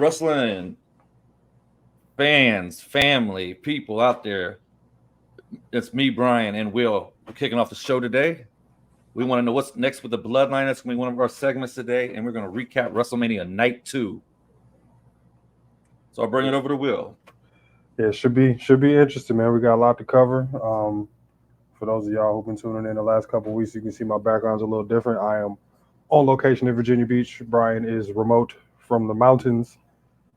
wrestling fans, family, people out there? It's me, Brian, and Will. We're kicking off the show today. We want to know what's next with the bloodline. That's going to be one of our segments today, and we're going to recap WrestleMania Night 2. So I'll bring it over to Will. Yeah, should be interesting, man. We got a lot to cover. For those of y'all who've been tuning in the last couple of weeks, you can see my background's a little different. I am on location in Virginia Beach. Brian is remote from the mountains,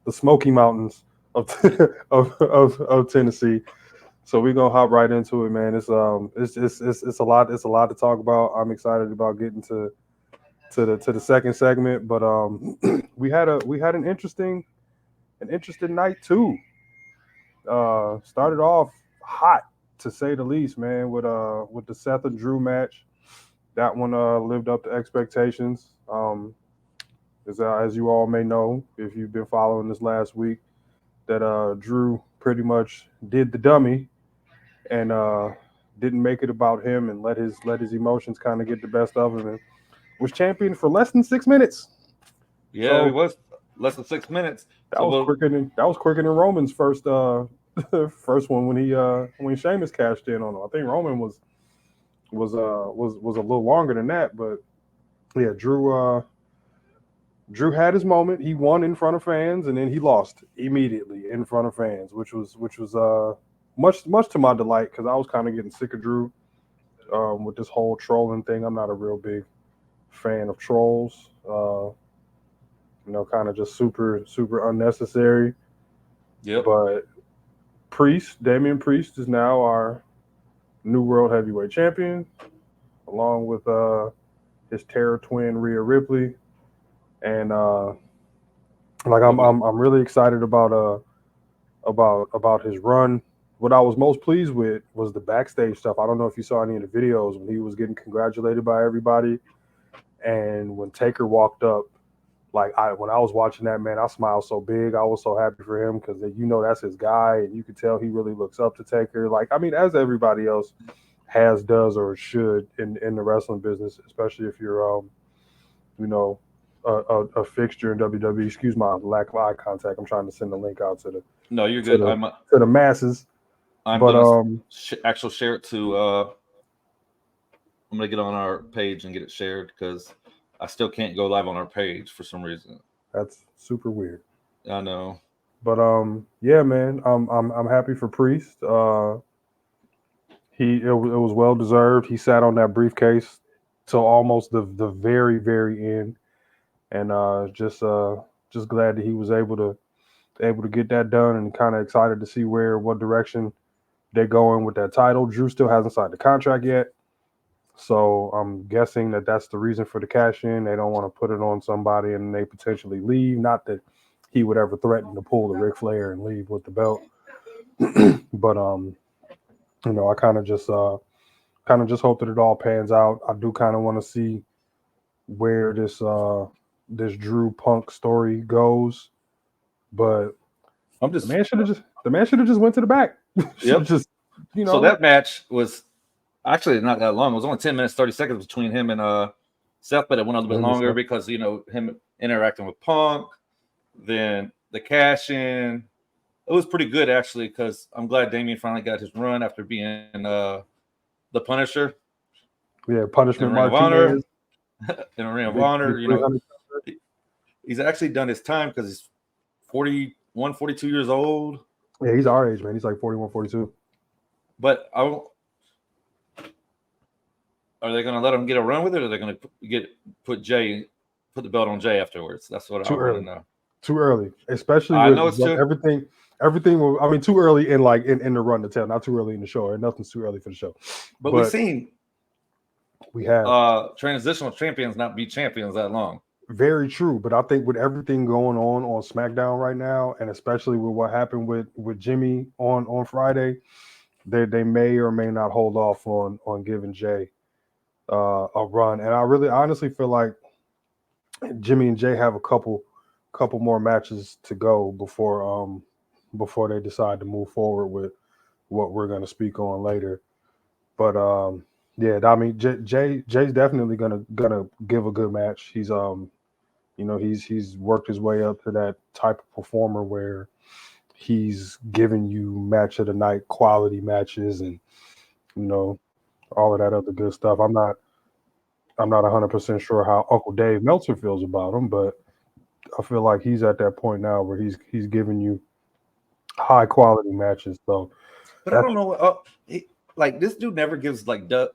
the Smoky Mountains of of Tennessee. So we're gonna hop right into it, man. It's a lot. It's a lot to talk about. I'm excited about getting to the second segment, but we had an interesting night too. Started off hot to say the least, man, with the Seth and Drew match. That one lived up to expectations. As you all may know, if you've been following this last week, that Drew pretty much did the dummy and didn't make it about him and let his emotions kind of get the best of him and was champion for less than 6 minutes. Yeah, So it was less than 6 minutes. that was quicker than Roman's first first one when Sheamus cashed in on him. I think Roman was a little longer than that, but yeah, Drew had his moment. He won in front of fans, and then he lost immediately in front of fans, which was much to my delight because I was kind of getting sick of Drew with this whole trolling thing. I'm not a real big fan of trolls. Kind of just super unnecessary. Yep. But Damian Priest is now our new world heavyweight champion, along with his terror twin Rhea Ripley, and I'm really excited about his run. What I was most pleased with was the backstage stuff. I don't know if you saw any of the videos when he was getting congratulated by everybody, and when Taker walked up. When I was watching that, man, I smiled so big. I was so happy for him because that's his guy, and you could tell he really looks up to Taker. As everybody else does or should in the wrestling business, especially if you're a fixture in WWE. Excuse my lack of eye contact. I'm trying to send the link out to the No, you're good. to the masses. I'm going to actually share it to. I'm going to get on our page and get it shared because I still can't go live on our page for some reason. That's super weird. I know. But yeah, man, I'm happy for Priest. It was well deserved. He sat on that briefcase till almost the very end, and just glad that he was able to get that done, and kind of excited to see what direction they're going with that title. Drew still hasn't signed the contract yet. So I'm guessing that's the reason for the cash in. They don't want to put it on somebody and they potentially leave. Not that he would ever threaten to pull the Ric Flair and leave with the belt. But I kind of just hope that it all pans out. I do kind of want to see where this Drew Punk story goes. But the man should have just went to the back. Yep. So that match was actually not that long. It was only 10 minutes, 30 seconds between him and Seth, but it went a little bit longer because, him interacting with Punk, then the cash in. It was pretty good, actually, because I'm glad Damian finally got his run after being the Punisher. Yeah, Punishment Martinez. In a Ring of Honor, he's actually done his time because he's 41, 42 years old. Yeah, he's our age, man. He's like 41, 42. But are they going to let him get a run with it, or are they going to put the belt on Jay afterwards? That's what I want to know. Too early, especially with everything. Too early in the run to tell. Not too early in the show. Or nothing's too early for the show. But we have transitional champions not be champions that long. Very true, but I think with everything going on SmackDown right now, and especially with what happened with Jimmy on Friday, they may or may not hold off on giving Jay a run. And I really honestly feel like Jimmy and Jay have a couple more matches to go before they decide to move forward with what we're going to speak on later. But yeah, Jay's definitely gonna give a good match. He's he's worked his way up to that type of performer where he's giving you match of the night quality matches and all of that other good stuff. I'm not 100% sure how Uncle Dave Meltzer feels about him, but I feel like he's at that point now where he's giving you high quality matches. So, but I don't know. Like this dude never gives like the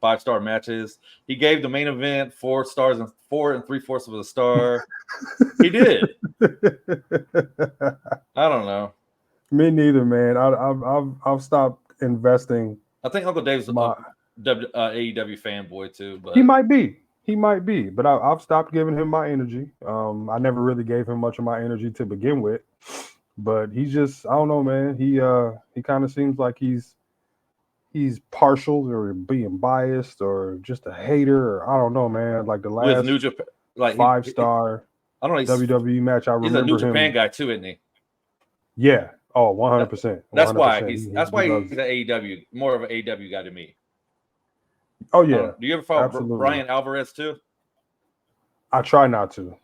5-star matches. He gave the main event 4 stars and 4 3/4 of a star. He did. I don't know. Me neither, man. I've stopped investing. I think Uncle Dave's a AEW fanboy too, but he might be. But I've stopped giving him my energy. I never really gave him much of my energy to begin with. But he's just, I don't know, man. He kind of seems like he's partial or being biased or just a hater. Or I don't know, man. Like the last with New Japan, like 5-star I don't know, WWE match. I remember he's a New Japan him. guy too, isn't he? Yeah. Oh, 100%. That's why he's an AEW, more of an AEW guy to me. Oh yeah. Do you ever follow Brian Alvarez too? I try not to.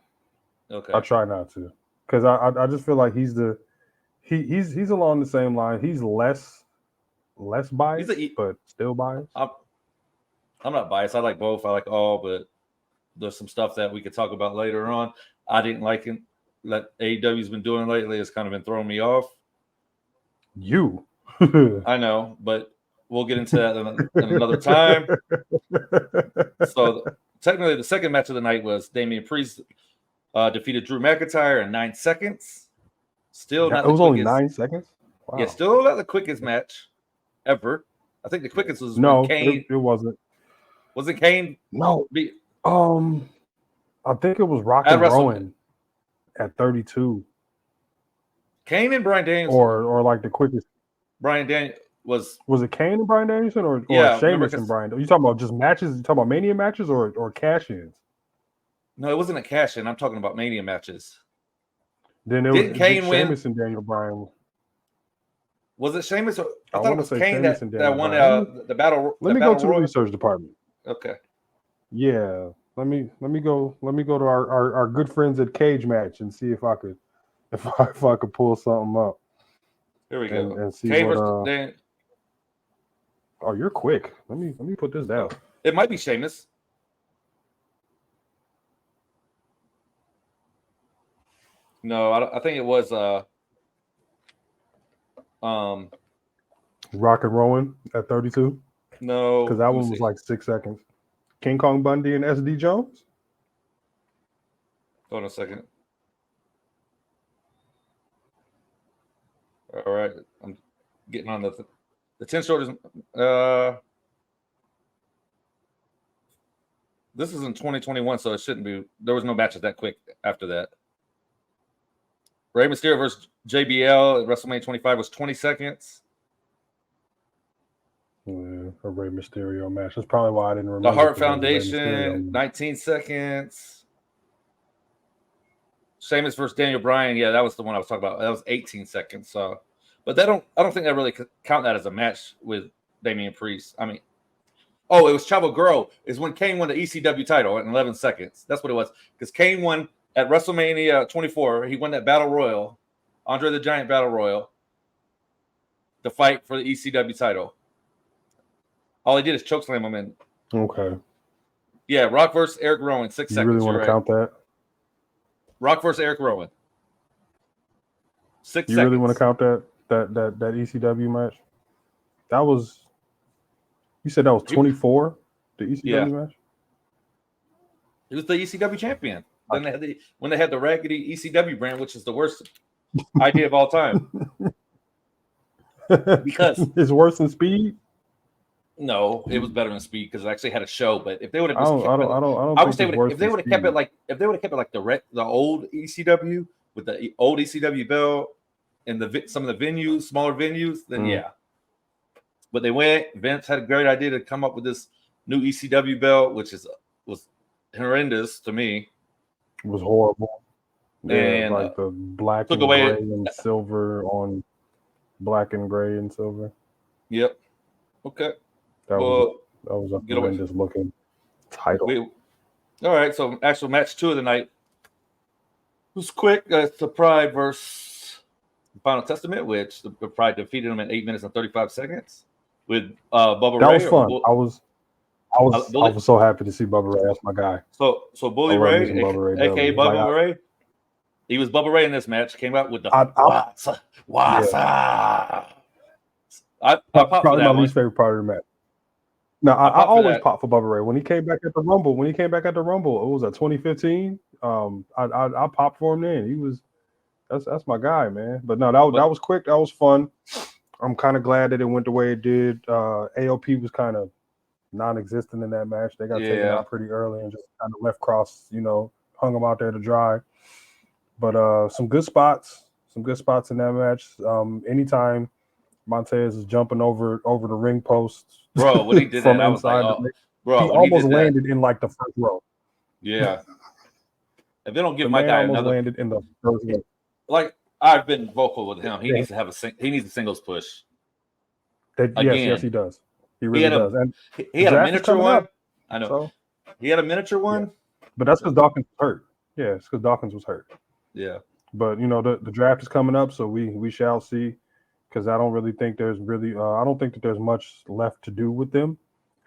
Okay. I try not to, because I just feel like he's along the same line. He's less biased, but still biased. I'm not biased. I like both. I like all, but there's some stuff that we could talk about later on. I didn't like him. That AEW's been doing lately has kind of been throwing me off. You. I know, but we'll get into that in another time. So technically, the second match of the night was Damian Priest defeated Drew McIntyre in 9 seconds. Still not. It was only 9 seconds. Wow. Yeah, still not the quickest match ever. I think the quickest was Kane. It wasn't. Was it Kane? No. I think it was Rock and Rowan at 32. Kane and Bryan Danielson, or like the quickest. Bryan Danielson was it Kane and Bryan Danielson or Sheamus and Bryan? Are you talking about just matches? You talking about Mania matches or cash-ins? No, it wasn't a cash-in. I'm talking about Mania matches. Then it was Sheamus and Daniel Bryan. Was it Sheamus? I thought it was Kane that won the battle. Let me go to the research department. Okay. Yeah. Let me go to our good friends at Cage Match and see if I could pull something up. Here we go. And see what, oh, you're quick. Let me put this down. It might be Sheamus. No, I think it was Rock and Rowan at 32. No, because that one was like 6 seconds. King Kong Bundy and SD Jones. Hold on a second. All right, I'm getting on the 10 shoulders. This is in 2021, so it shouldn't be. There was no matches that quick after that. Rey Mysterio versus JBL at WrestleMania 25 was 20 seconds. Yeah, a Rey Mysterio match. That's probably why I didn't remember. The Hart Foundation, 19 seconds. Sheamus versus Daniel Bryan. Yeah, that was the one I was talking about. That was 18 seconds. So, but I don't think that really count that as a match with Damian Priest. I mean, it was Chavo Guerrero. Is when Kane won the ECW title in 11 seconds. That's what it was. Because Kane won at WrestleMania 24. He won that Battle Royal, Andre the Giant Battle Royal, the fight for the ECW title. All he did is chokeslam him in. Okay. Yeah, Rock versus Eric Rowan, 6 seconds. You really want to count that? Rock versus Eric Rowan. 6 seconds. You really want to count that ECW match? That was. You said that was 24. The ECW match. It was the ECW champion. Then when they had the raggedy ECW brand, which is the worst idea of all time. Because it's worse than Speed. No, it was better than Speed because it actually had a show. But if they would have, I would say if they would have kept it like the old ECW with the old ECW belt and some of the venues, smaller venues, then yeah. But they went. Vince had a great idea to come up with this new ECW belt, which was horrendous to me. It was horrible. And like the black and gray and silver on black and gray and silver. Yep. Okay. That was a horrendous looking title. All right, so actual match 2 of the night was quick. It's the Pride versus Final Testament, which the Pride defeated them in 8 minutes and 35 seconds with Bubba That Ray. was fun. I was so happy to see Bubba Ray. That's my guy. So Bully Ray, Bubba Ray, aka Bubba Ray, he was Bubba Ray in this match. Came out with the what's yeah. I popped for probably that my least favorite part of the match. No, I always pop for Bubba Ray. When he came back at the Rumble, it was at 2015. I popped for him then. That's my guy, man. But no, that was quick. That was fun. I'm kind of glad that it went the way it did. AOP was kind of non-existent in that match. They got taken out pretty early and just kind of left Cross, hung them out there to dry. But some good spots in that match. Anytime Montez is jumping over the ring posts, bro, when he did from that, I inside, was like, bro, he almost landed in like the first row. Yeah, if they don't give my guy almost another, landed in the first row. Like I've been vocal with him, he needs to have he needs a singles push. Yes, he does. He really does. And he had a miniature one. I know. So, he had a miniature one. Yeah. But that's because Dawkins was hurt. Yeah, it's because Dawkins was hurt. Yeah. But the draft is coming up, so we shall see. Because I don't really think there's I don't think that there's much left to do with them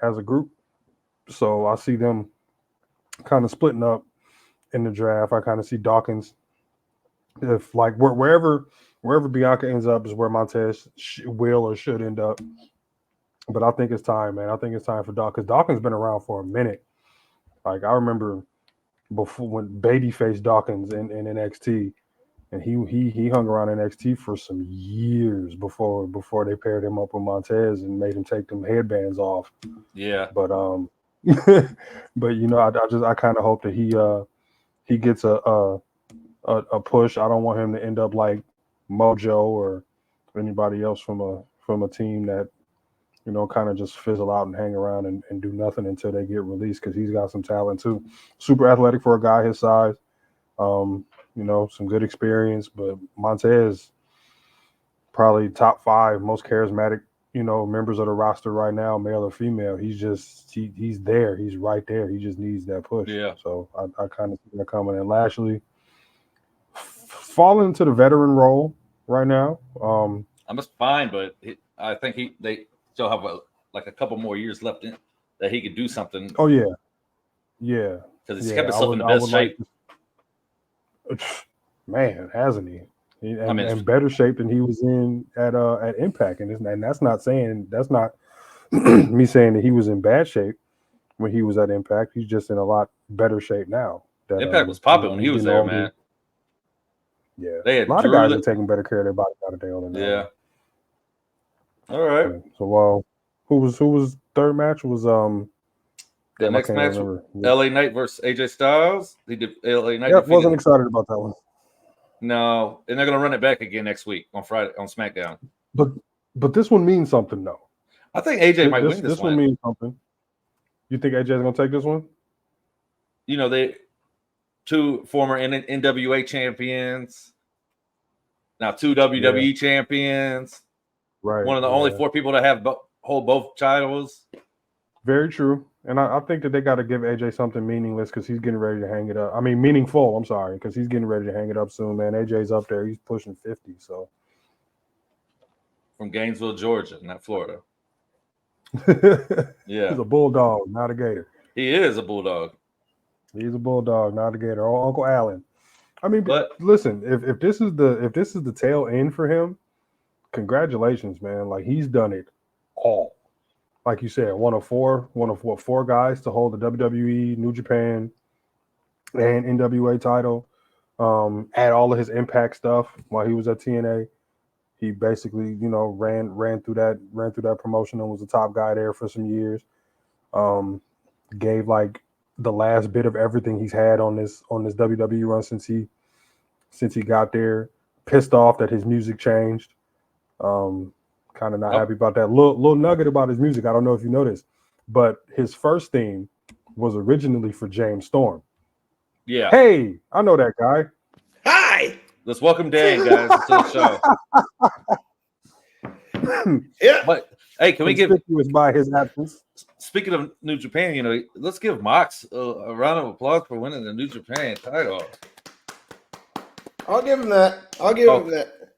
as a group. So I see them kind of splitting up in the draft. I kind of see Dawkins, if like wherever Bianca ends up is where Montez will or should end up. But I think it's time, man. I think it's time for Dawkins. Dawkins been around for a minute. Like I remember before when Beatty faced Dawkins in NXT, and he hung around NXT for some years before they paired him up with Montez and made him take them headbands off. Yeah. But but I kind of hope that he gets a push. I don't want him to end up like Mojo or anybody else from a team that kind of just fizzle out and hang around and do nothing until they get released, because he's got some talent too. Super athletic for a guy his size. Some good experience, but Montez probably top 5 most charismatic, members of the roster right now, male or female. He's there. He's right there. He just needs that push. Yeah. So I kind of see that coming. And Lashley falling into the veteran role right now. I'm just fine, but I think they still have a couple more years left in that he could do something. Oh yeah. Because he's kept himself in the best shape. Man, hasn't he? In better shape than he was in at Impact, and that's not me saying that he was in bad shape when he was at Impact. He's just in a lot better shape now. Impact was popping when he was there, man. Yeah, a lot of guys are taking better care of their body nowadays. Yeah. All right. So, who was third match was the next match, LA Knight versus AJ Styles. He did LA Knight. Yeah, wasn't excited about that one. No, and they're gonna run it back again next week on Friday on SmackDown. But this one means something, though. I think AJ might win this one. This one means something. You think AJ is gonna take this one? They 2 former NWA champions, now 2 WWE champions. Right. One of the only 4 people to have hold both titles. Very true. And I think that they got to give AJ something meaningless, because he's getting ready to hang it up. I mean, meaningful. I'm sorry, because he's getting ready to hang it up soon, man. AJ's up there. He's pushing 50. So from Gainesville, Georgia, not Florida. Yeah, he's a bulldog, not a gator. He is a bulldog. He's a bulldog, not a gator. Oh, Uncle Allen. I mean, but listen, if this is the tail end for him, congratulations, man. Like, he's done it all. Like you said, one of four guys to hold the WWE, New Japan, and NWA title. Add all of his Impact stuff while he was at TNA. He basically, ran through that promotion and was the top guy there for some years. Gave like the last bit of everything he's had on this WWE run since he got there. Pissed off that his music changed. Kind of not happy about that. Little nugget about his music. I don't know if you noticed, but his first theme was originally for James Storm. Yeah. Hey, I know that guy. Hi. Let's welcome Dan, guys, to the show. Yeah. But Hey, can we give conspicuous by his absence? Speaking of New Japan, let's give Mox a round of applause for winning the New Japan title. I'll give him that. Him that.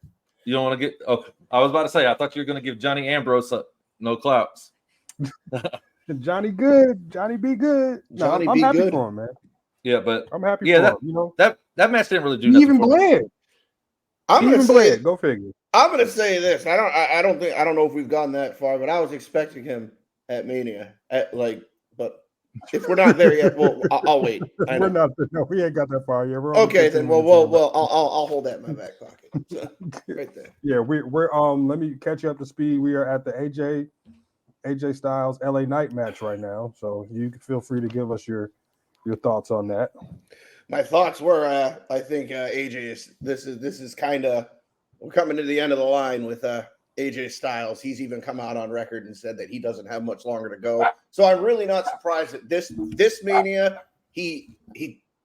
You don't want to get? Okay, I was about to say. I thought you were going to give Johnny Ambrose no clouts. Johnny good. Johnny be good. No, I'm happy good for him, man. Yeah, but I'm happy for him. That match didn't really do he nothing. Even bled. Go figure. I'm gonna say this. I don't know if we've gone that far, but I was expecting him at Mania. But if we're not there yet, well, I'll wait. We're not there. No, we ain't got that far yet. Okay, then. Well, I'll hold that in my back pocket. So, right there. Yeah, we're let me catch you up to speed. We are at the AJ Styles LA Knight match right now, so you can feel free to give us your thoughts on that. My thoughts were, I think AJ this is kind of, we're coming to the end of the line with AJ Styles. He's even come out on record and said that he doesn't have much longer to go. So I'm really not surprised that this Mania he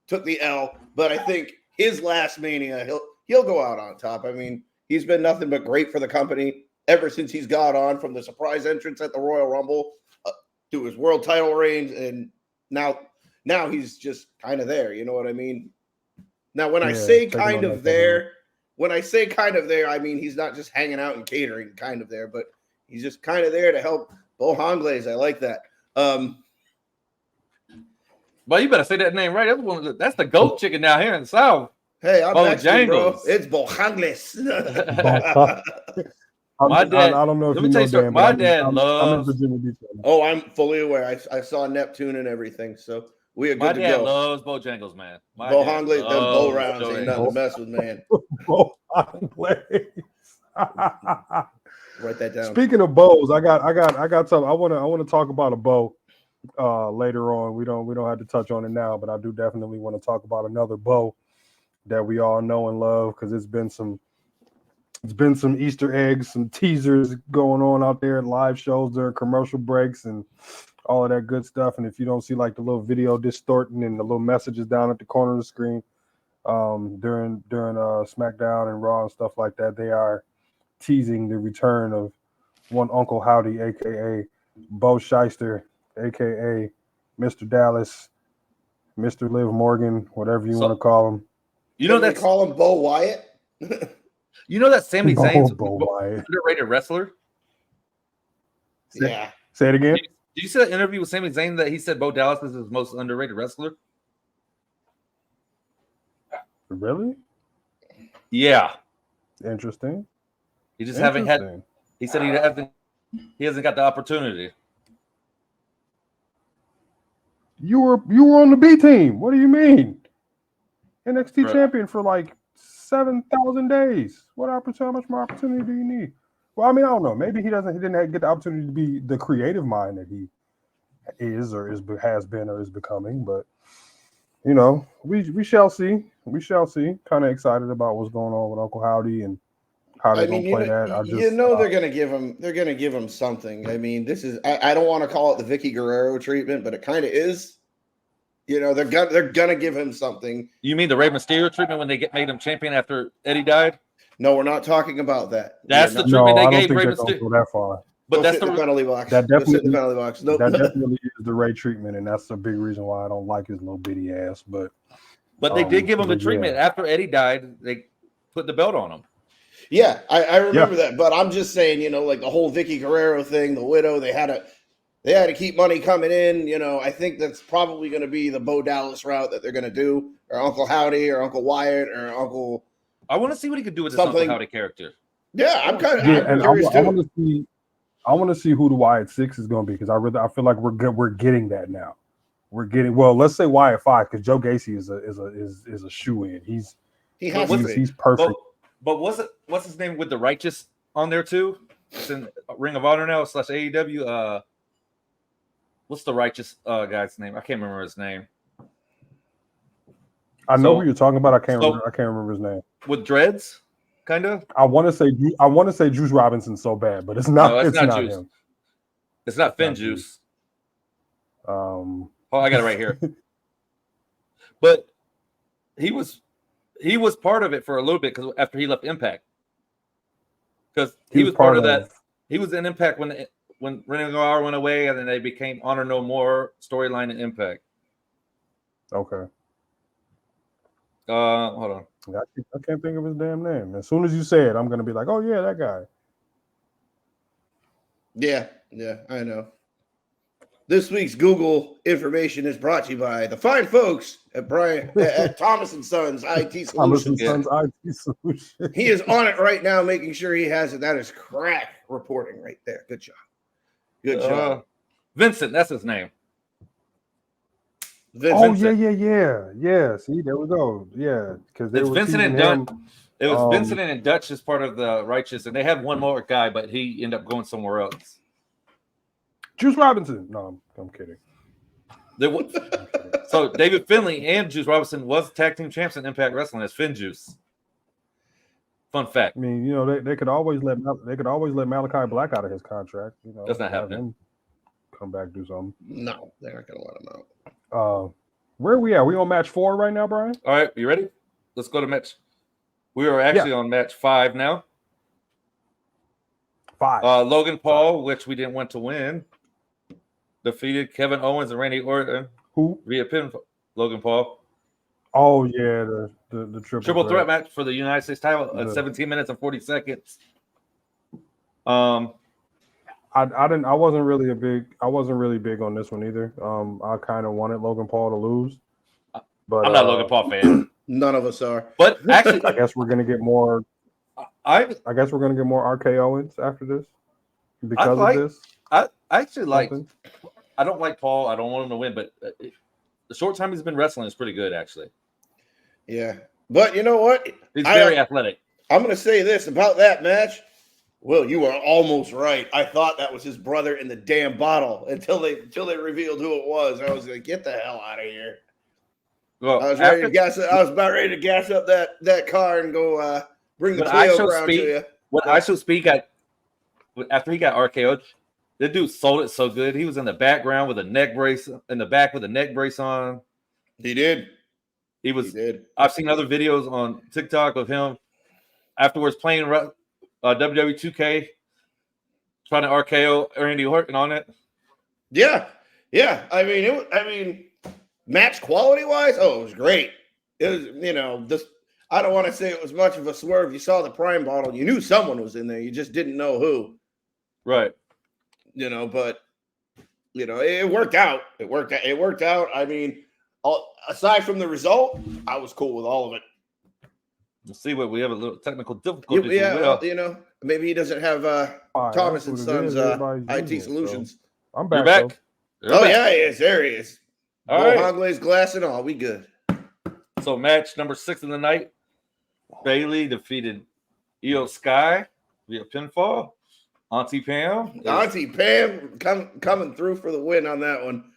took the L, but I think his last Mania he'll go out on top. I mean, he's been nothing but great for the company ever since he's got on, from the surprise entrance at the Royal Rumble to his world title reigns, and now he's just kind of there. You know what I mean? Now, when I say kind of there, I mean he's not just hanging out and catering kind of there, but he's just kind of there to help Bo Honglaze. I like that. Well, you better say that name right. That's the goat chicken down here in the South. Hey, I'm Mexican, bro. It's Bo Honglaze. My dad. I don't know if you know Dan, my dad loves. I'm in Virginia Beach. Oh, I'm fully aware. I saw Neptune and everything, so we are good to go. My dad loves Bojangles, man. Bo Honglaze, them Bo rounds ain't nothing to mess with, man. Bo Honglaze. Write that down. Speaking of bows, I got something. I want to talk about a bow later on. We don't have to touch on it now, but I do definitely want to talk about another bow that we all know and love, because it's been some Easter eggs, some teasers going on out there at live shows during commercial breaks and all of that good stuff. And if you don't see like the little video distorting and the little messages down at the corner of the screen during SmackDown and Raw and stuff like that, they are teasing the return of one Uncle Howdy, aka Bo Shyster, aka Mr. Dallas, Mr. Liv Morgan, whatever you want to call him. You know they call him Bo Wyatt. You know that Sami Zayn's underrated wrestler? Yeah. Say it again. Did you see that interview with Sami Zayn that he said Bo Dallas is his most underrated wrestler? Really? Yeah. Interesting. He just haven't had. He said he hasn't got the opportunity. You were on the B team. What do you mean? NXT champion for like 7,000 days. How much more opportunity do you need? Well, I mean, I don't know. Maybe he didn't get the opportunity to be the creative mind that he has been or is becoming. But we shall see. We shall see. Kind of excited about what's going on with Uncle Howdy and how they're gonna play that. They're gonna give him something. I mean, this is I don't want to call it the Vicky Guerrero treatment, but it kind of is. They're gonna give him something. You mean the Rey Mysterio treatment when they made him champion after Eddie died? No, we're not talking about that. That's the treatment they gave Rey Mysterio. Go that far. But that's the penalty box. That definitely is the Rey treatment, and that's a big reason why I don't like his little bitty ass. But they did give him the treatment after Eddie died. They put the belt on him. Yeah, I remember that. But I'm just saying, like the whole Vicky Guerrero thing, the widow, they had to keep money coming in. I think that's probably going to be the Bo Dallas route that they're going to do, or Uncle Howdy, or Uncle Wyatt, or Uncle. I want to see what he could do with this Uncle Howdy character. Yeah, I'm kind of curious too. I want to see who the Wyatt 6 is going to be, because I feel like we're getting that now. Let's say Wyatt 5, because Joe Gacy is a shoe in. He's perfect. But what's his name with the Righteous on there too? It's in Ring of Honor now / AEW. What's the Righteous guy's name? I can't remember his name. I know who you're talking about. I can't remember his name. With dreads, kind of. I want to say Juice Robinson so bad, but it's not. No, it's not Juice. Him. It's not Finn Juice. I got it right here. But he was part of it for a little bit, because after he left Impact, because he was part of that. He was in Impact when when René Guerrero went away, and then they became Honor No More storyline and Impact. Okay. Hold on. I can't think of his damn name. As soon as you say it, I'm gonna be like, oh yeah, that guy. Yeah, I know. This week's Google information is brought to you by the fine folks at Thomas & Sons IT Solutions. Thomas & Sons IT Solutions. He is on it right now, making sure he has it. That is crack reporting right there. Good job. Good job. Vincent, that's his name. Oh yeah. See, there we go. Yeah, because it's Vincent and Dutch. It was Vincent and Dutch as part of the Righteous, and they had one more guy, but he ended up going somewhere else. Juice Robinson. No, I'm kidding. So David Finlay and Juice Robinson was tag team champs in Impact Wrestling as Finn Juice. Fun fact. I mean, they could always let Malachi Black out of his contract. That's not happening. Come back, do something. No, they're not gonna let him out. Where are we at? We on match 4 right now, Brian? All right, you ready? Let's go to match. We are actually on match 5 now. 5. Logan Paul, which we didn't want to win, defeated Kevin Owens and Randy Orton. Who? Via pin. Logan Paul. Oh yeah, the triple threat match for the United States title at 17 minutes and 40 seconds. I wasn't really big on this one either. I kind of wanted Logan Paul to lose, but I'm not a Logan Paul fan. None of us are. But actually, I guess we're gonna get more. I guess we're gonna get more RK Owens after this because of this. I actually like. I don't like Paul. I don't want him to win, but the short time he's been wrestling is pretty good, actually. Yeah, but you know what? He's very athletic. I'm going to say this about that match. Will, you are almost right. I thought that was his brother in the damn bottle until they revealed who it was. I was like, get the hell out of here. Well, I was ready to gas. I was about ready to gas up that car and go bring the Clio around to you. When ISO Speed after he got RKO'd, the dude sold it so good. He was in the background with a neck brace in the back with a neck brace on. He did. He did. I've seen other videos on TikTok of him afterwards playing WWE 2K, trying to RKO Randy Orton on it. Yeah. I mean, match quality wise, it was great. It was, I don't want to say it was much of a swerve. You saw the Prime bottle, you knew someone was in there. You just didn't know who. Right. But it worked out. It worked out. I mean, aside from the result, I was cool with all of it. Let's see what we have a little technical difficulties. Yeah, maybe he doesn't have Thomas & Sons IT Solutions. I'm back. You're back. You're back. Yeah, he is. There he is. All right. Honglay's glass and all. We good. So match number 6 of the night. Bailey defeated Io Sky via pinfall. Auntie Pam coming through for the win on that one.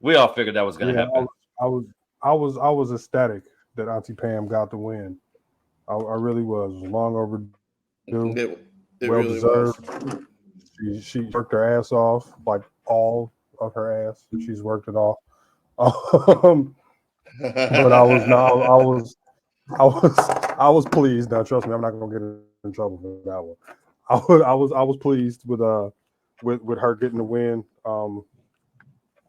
We all figured that was going to happen. I was ecstatic that Auntie Pam got the win. I really was. It was long overdue. It well really deserved. Was. She worked her ass off, like all of her ass. She's worked it off. But I was pleased. Now trust me, I'm not gonna get in trouble for that one. I was pleased with her getting the win.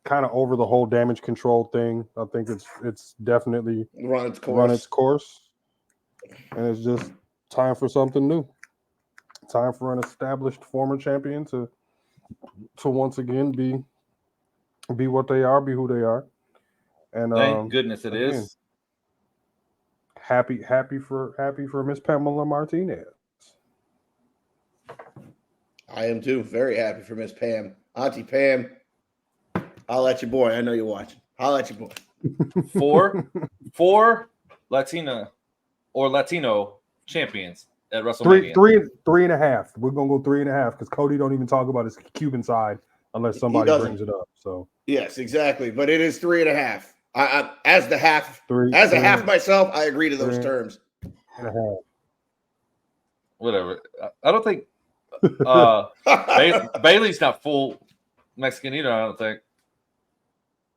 Kind of over the whole damage control thing. I think it's definitely run its course, and it's just time for something new. Time for an established former champion to once again be what they are, be who they are. And thank goodness it again, is. Happy for Miss Pamela Martinez. I am too. Very happy for Miss Pam. Auntie Pam, I'll at your boy. I know you're watching. I'll at your boy. Four Latina or Latino champions at WrestleMania. Three and a half. We're gonna go 3.5 because Cody don't even talk about his Cuban side unless somebody brings it up. So yes, exactly. But it is 3.5. I as a half myself, I agree to those terms. 3.5. Whatever. I don't think Bailey's not full Mexican either. I don't think.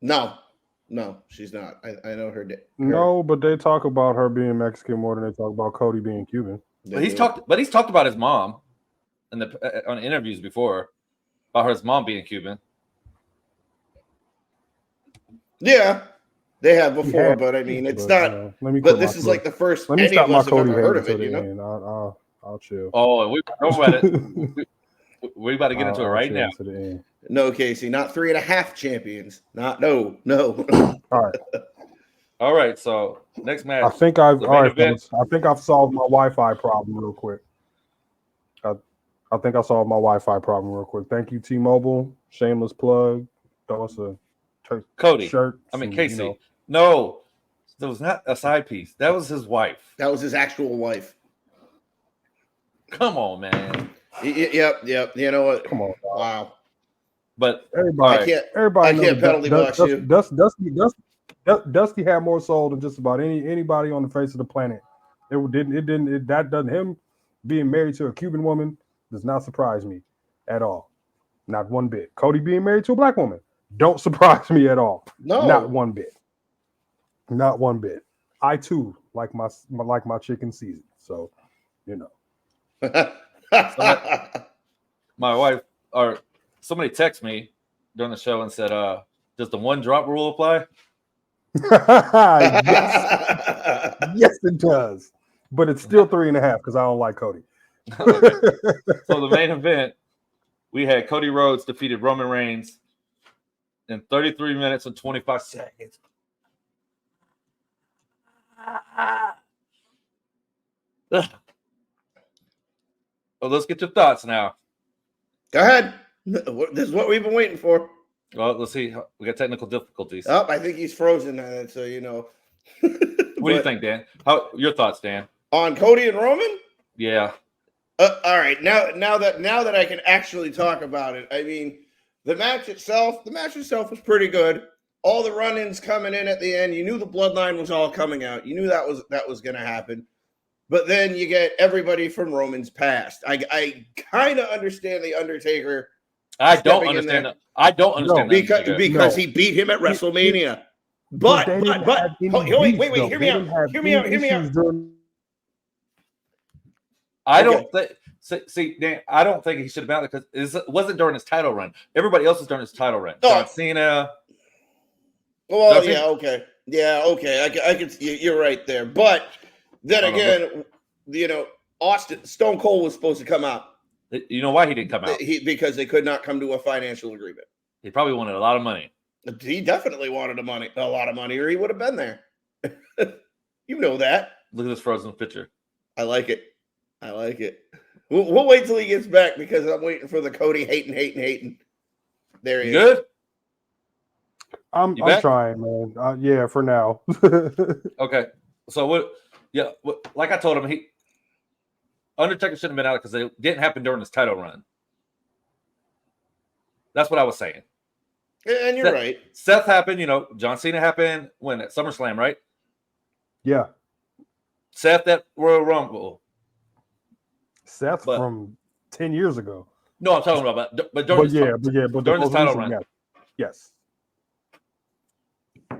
No, she's not. I know her. No, but they talk about her being Mexican more than they talk about Cody being Cuban. But he's talked about his mom on interviews before. about his mom being Cuban. Yeah, they have before, Yeah, but I mean, it's but, not. let me But quit this my is Cody. like the first Let me any stop of my us have Cody ever hating heard of to it. the You know. end. I'll chill. Oh, we know about it. We about to get into it I'll right chill now. to the end. No, Casey, not 3.5 champions. Not no. All right. All right, so next match. I think I've the all main right, event. fellas. I think I've solved my Wi-Fi problem real quick. I think I solved my Wi-Fi problem real quick. Thank you, T-Mobile. Shameless plug. Throw us a Cody. shirt. I mean some, Casey. You know. No, that was not a side piece. That was his wife. That was his actual wife. Come on, man. Yep. You know what? Come on. Wow. But Everybody, I everybody knows can't penalty box you. Dusty had more soul than just about anybody on the face of the planet. That doesn't him being married to a Cuban woman does not surprise me at all. Not one bit. Cody being married to a black woman don't surprise me at all. No. Not one bit. Not one bit. I too like my chicken season. So, you know. my wife or somebody texted me during the show and said, does the one drop rule apply? Yes. Yes, it does. But it's still 3.5 because I don't like Cody. Okay. So the main event, we had Cody Rhodes defeated Roman Reigns in 33 minutes and 25 seconds. Well, let's get your thoughts now. Go ahead. This is what we've been waiting for. Well, let's see. We got technical difficulties. Oh, I think he's frozen. So you know. What do you think, Dan? How your thoughts, Dan? On Cody and Roman? Yeah. All right. Now that I can actually talk about it, I mean, the match itself was pretty good. All the run-ins coming in at the end. You knew the bloodline was all coming out. You knew that was going to happen. But then you get everybody from Roman's past. I kind of understand the Undertaker. I don't understand that. I don't understand that because he beat him at WrestleMania. But they didn't have any wait, beefs, though. hear me out. Hear me out. I don't think. See, Dan, I don't think he should have been because it wasn't during his title run. Everybody else was during his title run. John Cena. Well, yeah, okay. I could. You're right there, but then again, you know, Stone Cold was supposed to come out. You know why he didn't come out? Because they could not come to a financial agreement. He probably wanted a lot of money. He definitely wanted a lot of money, or he would have been there. You know that. Look at this frozen picture. I like it. We'll wait till he gets back because I'm waiting for the Cody hating. There he is. Good. I'm trying, man. Yeah, for now. Okay. So what? Yeah, like I told him, Undertaker shouldn't have been out because it didn't happen during his title run. That's what I was saying. And you're right. Seth happened. You know, John Cena happened when at SummerSlam, right? Yeah. Seth at Royal Rumble. Seth from 10 years ago. No, I'm talking about, but during during his title run. Yes. Do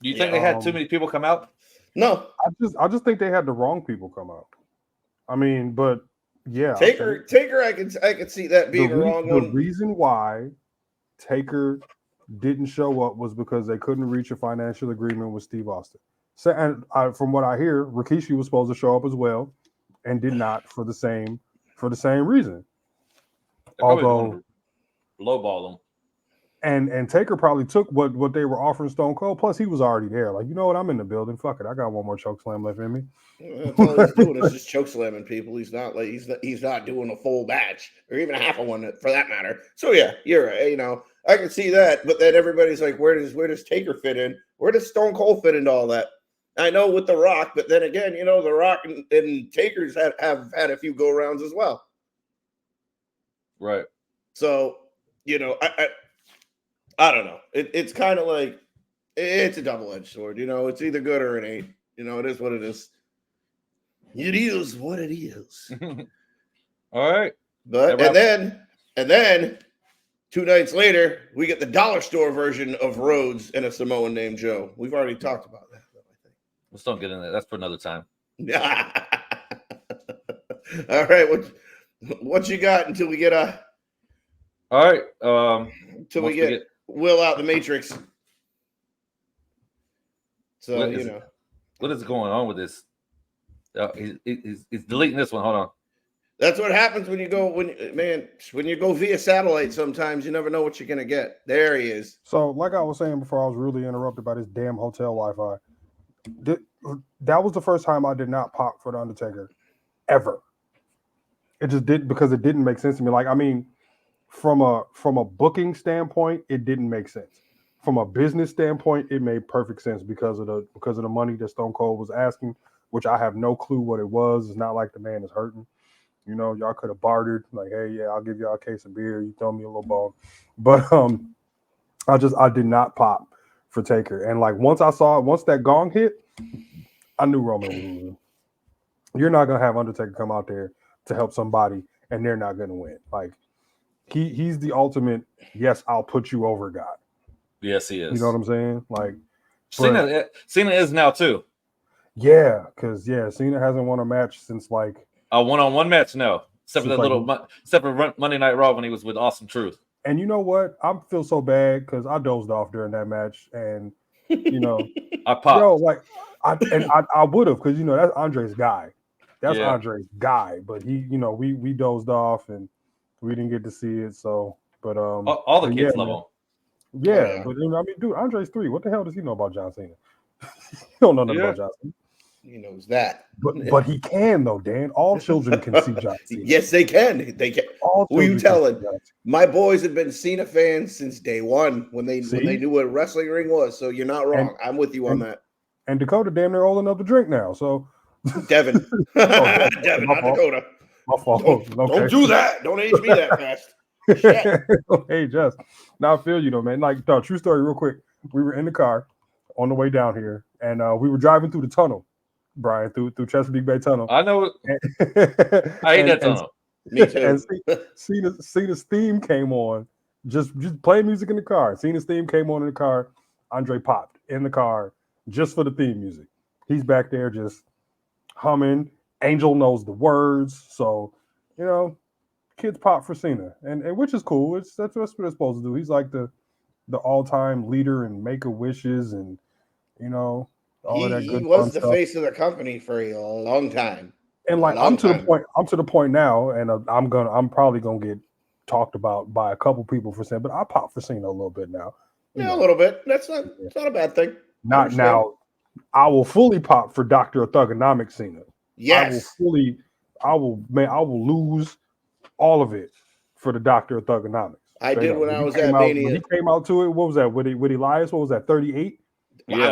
you think they had too many people come out? No. I just think they had the wrong people come out. I mean, but yeah. Taker, I could see that being the wrong one. The reason why Taker didn't show up was because they couldn't reach a financial agreement with Steve Austin. So, and from what I hear, Rikishi was supposed to show up as well, and did not for the same reason. Although lowball them. And Taker probably took what they were offering Stone Cold. Plus, he was already there. Like, you know what? I'm in the building. Fuck it. I got one more choke slam left in me. That's all he's doing is just choke slamming people. He's not doing a full match or even a half of one for that matter. So yeah, you're right. You know, I can see that. But then everybody's like, where does Taker fit in? Where does Stone Cold fit into all that? I know with The Rock, but then again, you know, The Rock and Taker's have had a few go rounds as well. Right. So, you know, I don't know. It's kind of like it's a double-edged sword. You know, it's either good or it ain't. You know, it is what it is. It is what it is. All right. But and then 2 nights later, we get the dollar store version of Rhodes and a Samoan named Joe. We've already talked about that, though, I think. Let's don't get in there. That's for another time. All right. What you got until we get All right. Until we get Will out the Matrix. So what is going on with this? He's deleting this one. Hold on. That's what happens when you go via satellite. Sometimes you never know what you're gonna get. There he is. So, like I was saying before, I was really interrupted by this damn hotel Wi-Fi. That was the first time I did not pop for the Undertaker, ever. It just did because it didn't make sense to me. Like, I mean, from a booking standpoint, it didn't make sense. From a business standpoint, it made perfect sense because of the money that Stone Cold was asking, which I have no clue what it was. It's not like the man is hurting. Y'all could have bartered, like, hey, yeah, I'll give y'all a case of beer. You throw me a little bone. But I did not pop for Taker. And like once that gong hit, I knew Roman was losing. You're not gonna have Undertaker come out there to help somebody and they're not gonna win. Like he's the ultimate, yes, I'll put you over guy. Yes, he is. You know what I'm saying? Like Cena is now too. Yeah, because Cena hasn't won a match since like a one-on-one match now, except for Monday Night Raw when he was with Awesome Truth. And you know what? I feel so bad because I dozed off during that match, and I popped. I would have because that's Andre's guy. That's Andre's guy, but he, we dozed off and we didn't get to see it. So, but all the kids love him. Yeah, but I mean, dude, Andre's 3. What the hell does he know about John Cena? He don't know nothing about John Cena. He knows that. But he can though, Dan. All children can see John Cena. Yes, they can. They can. Who you telling? My boys have been Cena fans since day one when they knew what a wrestling ring was. So you're not wrong. I'm with you on that. And Dakota damn near old enough to drink now. So Devin. Devin, not Dakota. My fault. Don't do that. Don't age me that fast. Hey, just now I feel you though, man. Like true story, real quick. We were in the car on the way down here, and we were driving through the tunnel. Brian, through Chesapeake Bay Tunnel. I know it. I hate that tunnel. Me too. And Cena's theme came on. Just playing music in the car. Cena's theme came on in the car. Andre popped in the car just for the theme music. He's back there just humming. Angel knows the words. So, kids pop for Cena. And which is cool. That's what they're supposed to do. He's like the all-time leader and Make-A-Wishes and, all of that good he was the stuff. face of the company for a long time. And like I'm to the point now, and I'm probably gonna get talked about by a couple people for saying, but I pop for Cena a little bit now. A little bit. It's not a bad thing. Not now. I will fully pop for Dr. Thugonomics Cena. Yes. I will lose all of it for the Dr. Thugonomics. I did when I was at Mania. When he came out to it, what was that? With Elias, what was that? 38? Yeah.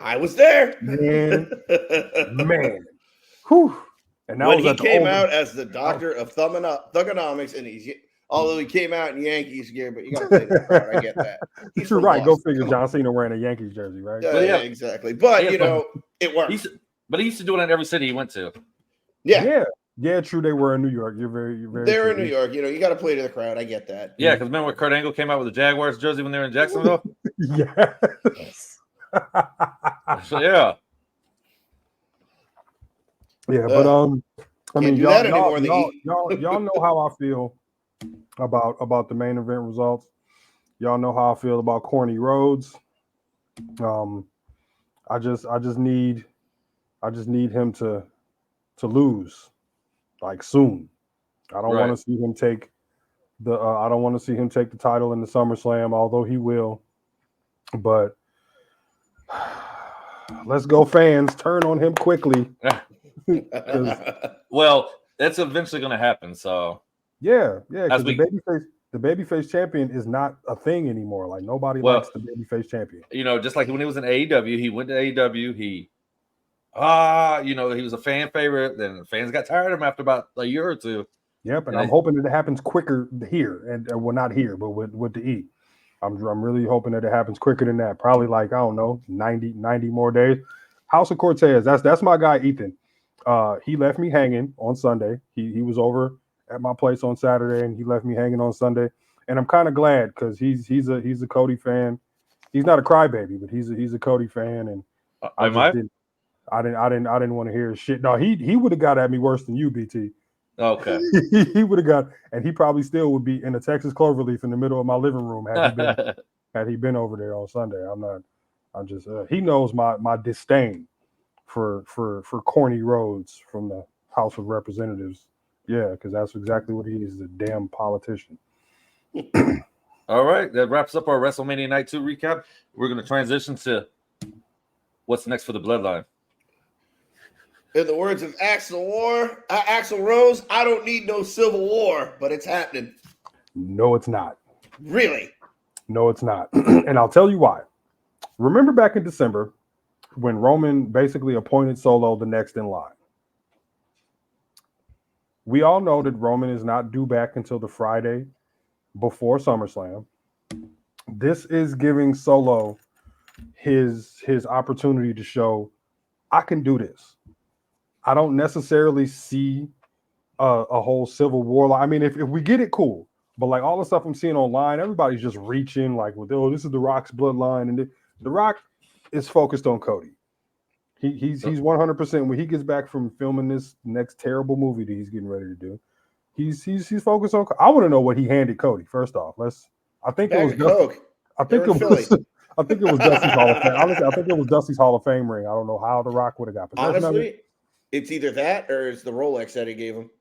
I was there. Man. Whew. And when he came out as the Doctor of Thugonomics, and although he came out in Yankees gear, but you got to play the crowd. I get that. You're right. Go figure. John Cena wearing a Yankees jersey, right? Yeah, exactly. But it worked. But he used to do it in every city he went to. Yeah. True. They were in New York. You're very. They were in New York. You got to play to the crowd. I get that. Yeah, because remember when Kurt Angle came out with the Jaguars jersey when they were in Jacksonville? Yes. So, yeah. Yeah, but I mean, y'all know how I feel about the main event results. Y'all know how I feel about Corny Rhodes. I just need him to lose like soon. I don't want to see him take the title in the SummerSlam, although he will. But let's go, fans! Turn on him quickly. Well, that's eventually going to happen. So yeah, because the babyface champion is not a thing anymore. Like nobody likes the babyface champion. Just like when he was in AEW, he went to AEW. He was a fan favorite. Then fans got tired of him after about a year or two. Yep, and I'm hoping that it happens quicker here, and well, not here, but with the E. I'm really hoping that it happens quicker than that. Probably like, I don't know, 90 more days. House of Cortez, that's my guy, Ethan. He left me hanging on Sunday. He was over at my place on Saturday, and he left me hanging on Sunday. And I'm kind of glad because he's a Cody fan. He's not a crybaby, but he's a Cody fan. And I didn't want to hear his shit. No, he would have got at me worse than you, BT. Okay. He would have got, and he probably still would be in a Texas cloverleaf in the middle of my living room had he been over there on Sunday. I'm just he knows my disdain for corny roads from the House of Representatives. Yeah, because that's exactly what he is, a damn politician. All right, that wraps up our WrestleMania Night 2 recap. We're going to transition to what's next for the Bloodline. In the words of Axl Rose, I don't need no civil war, but it's happening. No, it's not. Really? No, it's not. And I'll tell you why. Remember back in December when Roman basically appointed Solo the next in line? We all know that Roman is not due back until the Friday before SummerSlam. This is giving Solo his opportunity to show I can do this. I don't necessarily see a whole civil war. I mean, if we get it, cool. But like all the stuff I'm seeing online, everybody's just reaching like, oh, this is The Rock's bloodline, and The Rock is focused on Cody. He's 100% when he gets back from filming this next terrible movie that he's getting ready to do. He's focused on. I want to know what he handed Cody. First off, I think it was Dusty's Hall of Fame. Honestly, I think it was Dusty's Hall of Fame ring. I don't know how The Rock would have got possession of it. It's either that or it's the Rolex that he gave him.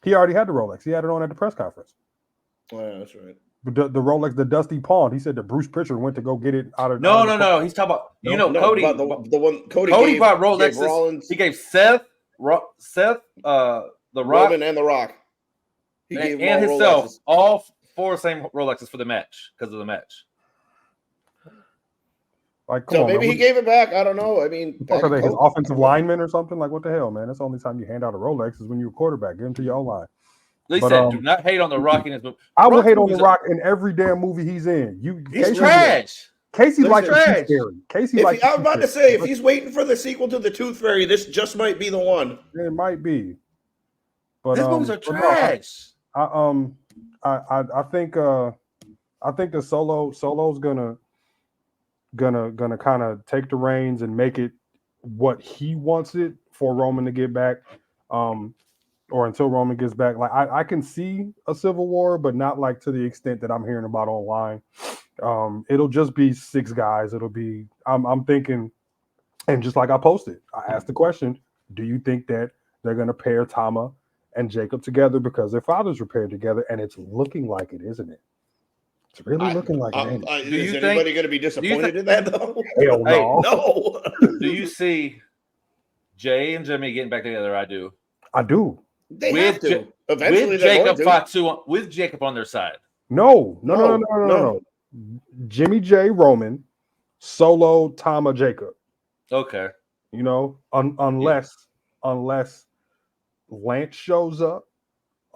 He already had the Rolex. He had it on at the press conference. Oh, yeah, that's right. The Rolex, the Dusty pawned. He said that Bruce Pritchard went to go get it out of. No. He's talking about Cody. The one Cody gave bought Rolexes. He gave Seth, the Rock, Roman, and the Rock. He gave and himself Rolexes. All 4 same Rolexes for the match because of the match. Like, so maybe he gave it back. I don't know. I mean, are they his offensive lineman or something? Like, what the hell, man? That's the only time you hand out a Rolex is when you're a quarterback. Give him to your own line. They said, do not hate on The Rock in his movie. I will hate on The Rock in every damn movie he's in. He's trash. Casey likes the Tooth Fairy. I was about to say, if he's waiting for the sequel to the Tooth Fairy, this just might be the one. It might be. But these movies are trash. I think that Solo's gonna kind of take the reins and make it what he wants it for Roman to get back. Or until Roman gets back. Like I can see a civil war, but not like to the extent that I'm hearing about online. It'll just be 6 guys. It'll be I'm thinking, and just like I posted, I asked the question, do you think that they're gonna pair Tama and Jacob together because their fathers were paired together, and it's looking like it, isn't it? It's really looking like it. Is anybody going to be disappointed in that though? Hell no. No. Do you see Jay and Jimmy getting back together? I do. They have to. Eventually, with Jacob on their side. No. Jimmy J, Roman, Solo, Tama, Jacob. Okay. Unless Lance shows up,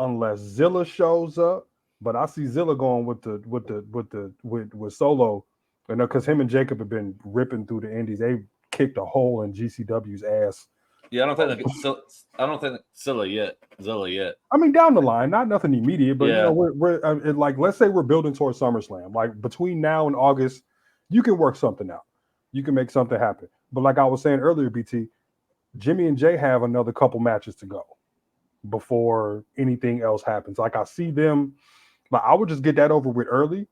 unless Zilla shows up, but I see Zilla going with Solo, because him and Jacob have been ripping through the Indies. They kicked a hole in GCW's ass. Yeah, I don't think Zilla yet. I mean, down the line, not nothing immediate, but yeah. we're like, let's say we're building towards SummerSlam. Like between now and August, you can work something out. You can make something happen. But like I was saying earlier, BT, Jimmy and Jay have another couple matches to go before anything else happens. Like I see them, like I would just get that over with early,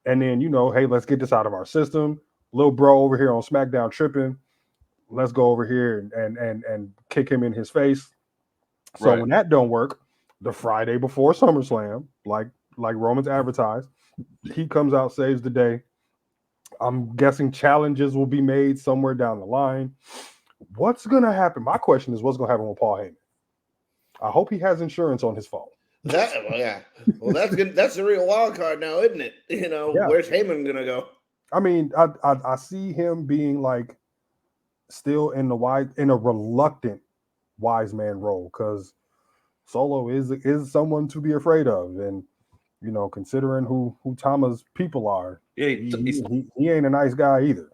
and then hey, let's get this out of our system. Little bro over here on SmackDown tripping. Let's go over here and kick him in his face. So right. When that don't work, the Friday before SummerSlam, like Roman's advertised, he comes out, saves the day. I'm guessing challenges will be made somewhere down the line. What's going to happen? My question is, what's going to happen with Paul Heyman? I hope he has insurance on his phone. Yeah. Well, that's good. That's the real wild card now, isn't it? Where's Heyman going to go? I mean, I see him being like still in a reluctant wise man role, because Solo is someone to be afraid of, and considering who Tama's people are, he ain't a nice guy either.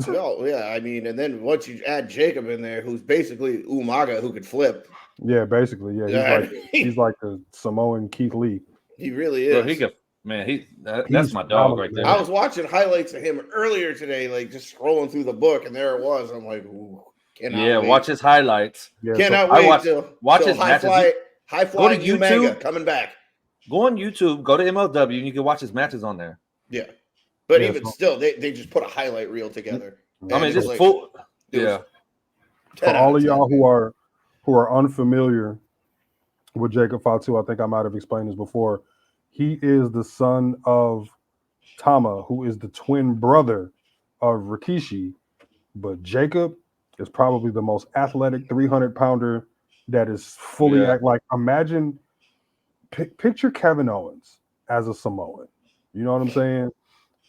No, yeah, I mean, and then once you add Jacob in there, who's basically Umaga, who could flip. Yeah, basically, yeah. He's like the Samoan Keith Lee. He really is. Bro, he could, man. That's my dog right there. I was watching highlights of him earlier today, like just scrolling through the book, and there it was. I'm like, ooh, watch his highlights. Yeah, cannot wait. Watch his matches. High flying Omega coming back. Go on YouTube, go to MLW, and you can watch his matches on there. Yeah. But even still, they just put a highlight reel together. I mean, just full. Yeah. For all of y'all who are unfamiliar with Jacob Fatu, I think I might have explained this before. He is the son of Tama, who is the twin brother of Rikishi. But Jacob is probably the most athletic 300-pounder that is fully like. Imagine, picture Kevin Owens as a Samoan. You know what I'm saying?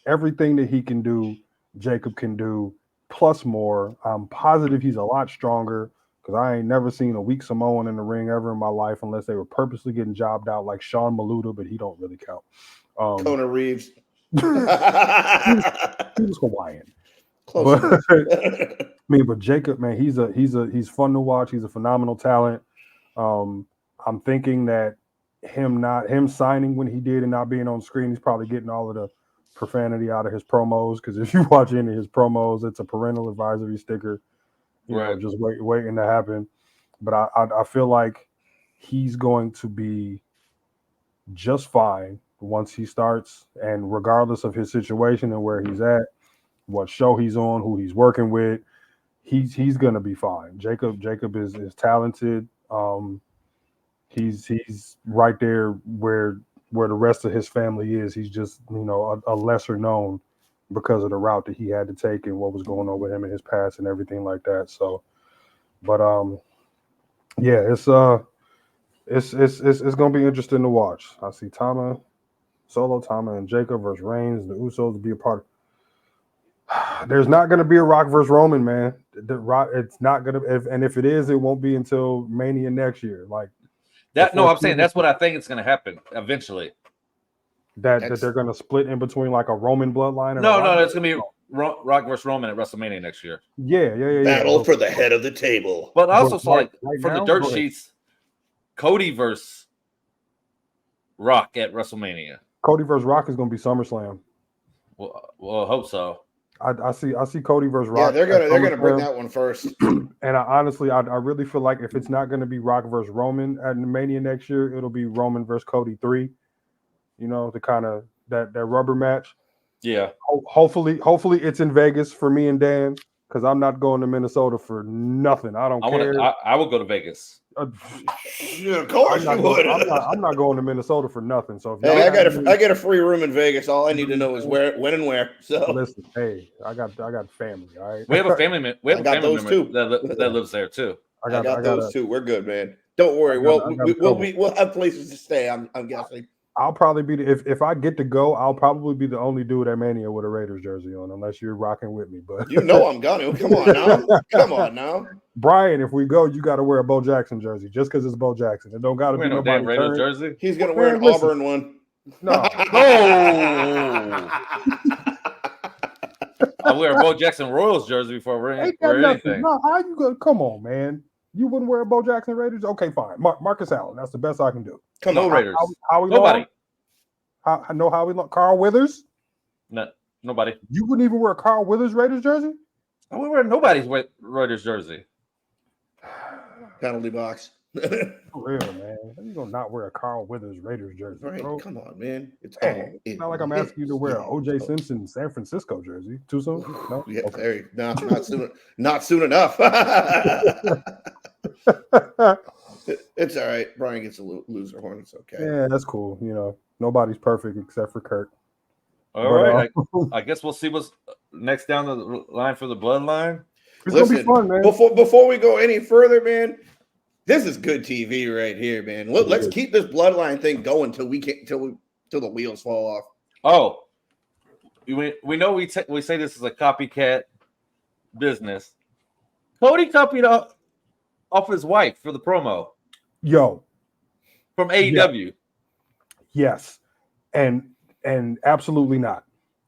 Everything that he can do, Jacob can do, plus more. I'm positive he's a lot stronger because I ain't never seen a weak Samoan in the ring ever in my life unless they were purposely getting jobbed out like Sean Maluta, but he don't really count. Kona Reeves. he was Hawaiian. Close. But Jacob, man, he's fun to watch. He's a phenomenal talent. I'm thinking that him signing when he did and not being on screen, he's probably getting all of the profanity out of his promos, because if you watch any of his promos, it's a parental advisory sticker, you know, just waiting to happen. But I feel like he's going to be just fine once he starts, and regardless of his situation and where he's at, what show he's on, who he's working with, he's gonna be fine. Jacob is talented. He's right there where the rest of his family is. He's just, you know, a lesser known because of the route that he had to take and what was going on with him in his past and everything like that. So, but yeah, it's gonna be interesting to watch. I see Solo Tama and Jacob versus Reigns. The Usos will be a part of. There's not going to be a Rock versus Roman, man. It's not going to, and if it is, it won't be until Mania next year. Like that. No, I'm saying that's what I think it's going to happen eventually. That they're going to split in between like a Roman bloodline. And no, it's going to be Rock versus Roman at WrestleMania next year. Yeah. Battle for the head of the table. But also, from the dirt sheets, Cody versus Rock at WrestleMania. Cody versus Rock is going to be SummerSlam. Well, I hope so. I see Cody versus Rock. Yeah, they're gonna bring that one first. And I really feel like if it's not gonna be Rock versus Roman at Mania next year, it'll be Roman versus Cody 3. You know, the kind of that rubber match. Yeah. Hopefully it's in Vegas for me and Dan, because I'm not going to Minnesota for nothing. I don't care. I will go to Vegas. Of course you would. I'm not going to Minnesota for nothing. So if I get a free room in Vegas, all I need to know is when and where. So listen, hey, I got family. All right, we have a family member. We have a family member too that lives there too. I got those too. We're good, man. Don't worry. We'll have places to stay. I'm guessing. I'll probably be if I get to go, I'll probably be the only dude at Mania with a Raiders jersey on, unless you're rocking with me. But you know I'm gonna. Come on now. Brian, if we go, you got to wear a Bo Jackson jersey just because it's Bo Jackson. It don't got to be no damn Raiders jersey. He's gonna wear an Auburn one. No. I wear a Bo Jackson Royals jersey before I wear anything. No, how you go? Come on, man. You wouldn't wear a Bo Jackson Raiders? Okay, fine. Marcus Allen. That's the best I can do. Come on, Raiders. Nobody. I know how we look. Carl Withers? No, nobody. You wouldn't even wear a Carl Withers Raiders jersey? I wouldn't wear nobody's Raiders jersey. Penalty box. For real, man. You gonna not wear a Carl Withers Raiders jersey? Right. Bro? Come on, man. It's not like I'm asking you to wear an OJ Simpson San Francisco jersey. Too soon? No. Yeah, okay. Not soon enough. It's all right. Brian gets a loser horn. It's okay. Yeah, that's cool. You know, nobody's perfect except for Kurt. All right. I guess we'll see what's next down the line for the bloodline. It's gonna be fun, man. Before we go any further, man, this is good TV right here, man. Let's keep this bloodline thing going till the wheels fall off. Oh, we know we say this is a copycat business. Cody copied off his wife for the promo. Yo, from AEW. Yes, and absolutely not.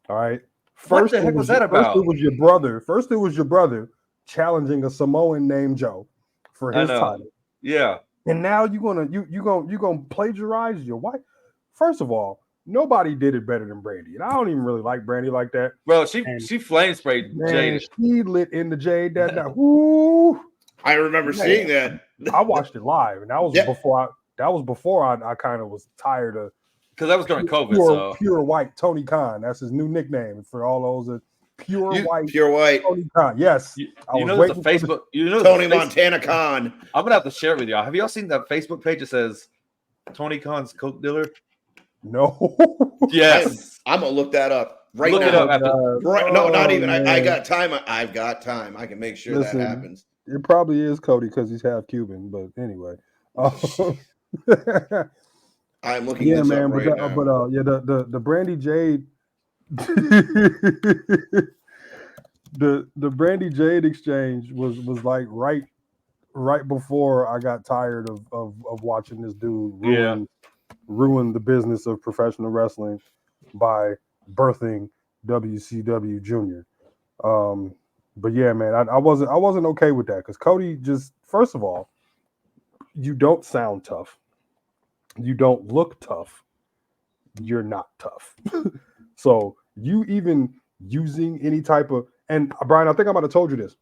All right. What the heck was that about? First, it was your brother challenging a Samoan named Joe for his title. Yeah. And now you're gonna plagiarize your wife. First of all, nobody did it better than Brandy, and I don't even really like Brandy like that. Well, she flame sprayed Jade. She lit in the Jade that night. Woo! I remember seeing that. I watched it live, and that was That was before I kind of was tired of because that was during COVID. Pure white Tony Khan. That's his new nickname for all those pure white Tony Khan. Yes, you know there's a Facebook. You know Tony Montana Khan. I'm gonna have to share it with y'all. Have y'all seen that Facebook page that says Tony Khan's Coke dealer? No. Yes, I'm gonna look that up right now. It up. No, not even. I got time. I've got time. I can make sure that happens. It probably is Cody because he's half Cuban. But anyway, I'm looking this up right now. The Brandy Jade, the Brandy Jade exchange was like right before I got tired of watching this dude ruin the business of professional wrestling by birthing WCW Junior. But yeah, man, I wasn't okay with that because Cody just, first of all, you don't sound tough. You don't look tough. You're not tough. So you even using any type of, and Brian, I think I might have told you this.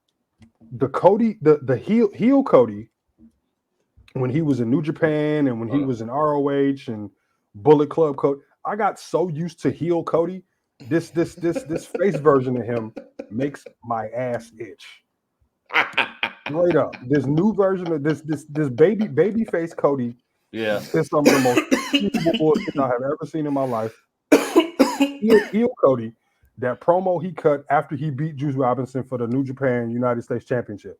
The Cody, the heel Cody, when he was in New Japan and when he was in ROH and Bullet Club Cody, I got so used to heel Cody. This face version of him makes my ass itch. Straight up. This new version of this baby face Cody. Yeah, is some of the most bullshit I have ever seen in my life. Heel Cody, that promo he cut after he beat Juice Robinson for the New Japan United States Championship.